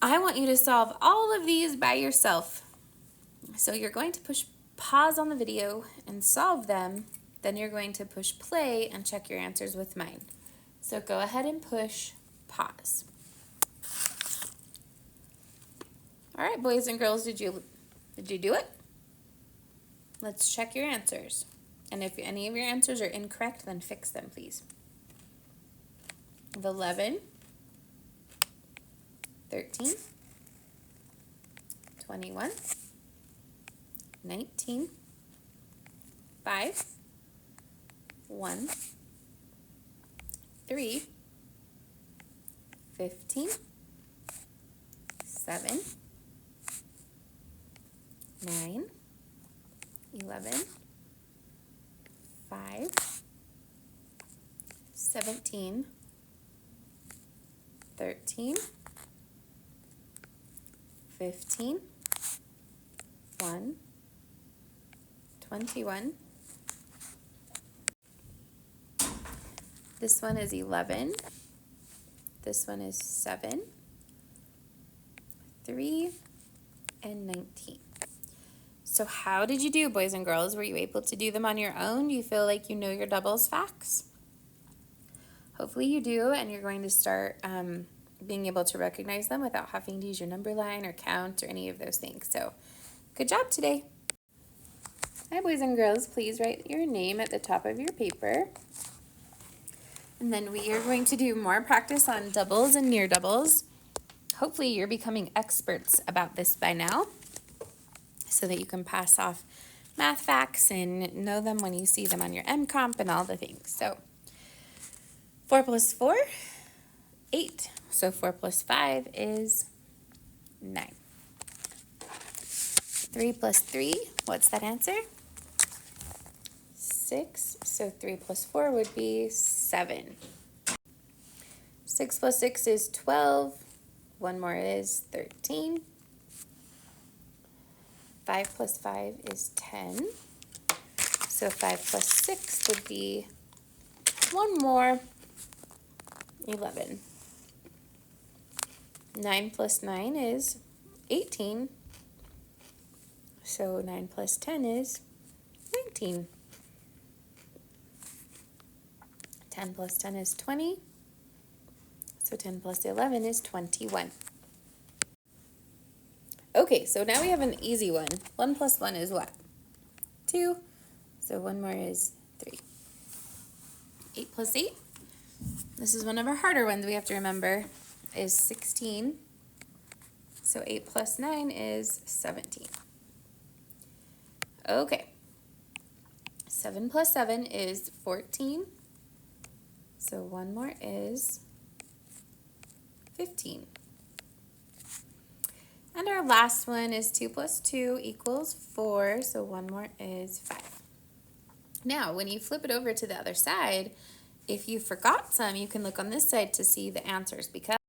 I want you to solve all of these by yourself. So you're going to push pause on the video and solve them. Then you're going to push play and check your answers with mine. So go ahead and push pause. All right, boys and girls, did you do it? Let's check your answers. And if any of your answers are incorrect, then fix them, please. Of 11, 13, 21, 19, 5, 1, 3, 15, 7, 9, 11, 5, 17, 13, 15, 1, 21. This one is 11. This one is 7, 3, and 19. So how did you do, boys and girls? Were you able to do them on your own? Do you feel like you know your doubles facts? Hopefully you do, and you're going to start being able to recognize them without having to use your number line or count or any of those things. So good job today. Hi, boys and girls. Please write your name at the top of your paper. And then we are going to do more practice on doubles and near doubles. Hopefully you're becoming experts about this by now so that you can pass off math facts and know them when you see them on your M-Comp and all the things. So 4 plus 4, 8. So 4 plus 5 is 9. 3 plus 3, what's that answer? 6. So 3 plus 4 would be 7. 6 plus 6 is 12. One more is 13. 5 plus 5 is 10. So 5 plus 6 would be one more, 11. 9 plus 9 is 18. So 9 plus 10 is 19. 10 plus 10 is 20. So 10 plus 11 is 21. Okay, so now we have an easy one. 1 plus 1 is what? 2. So one more is 3. 8 plus 8. This is one of our harder ones we have to remember, is 16. So 8 plus 9 is 17. Okay. 7 plus 7 is 14. So one more is 15. And our last one is 2 plus 2 equals 4. So one more is 5. Now, when you flip it over to the other side, if you forgot some, you can look on this side to see the answers because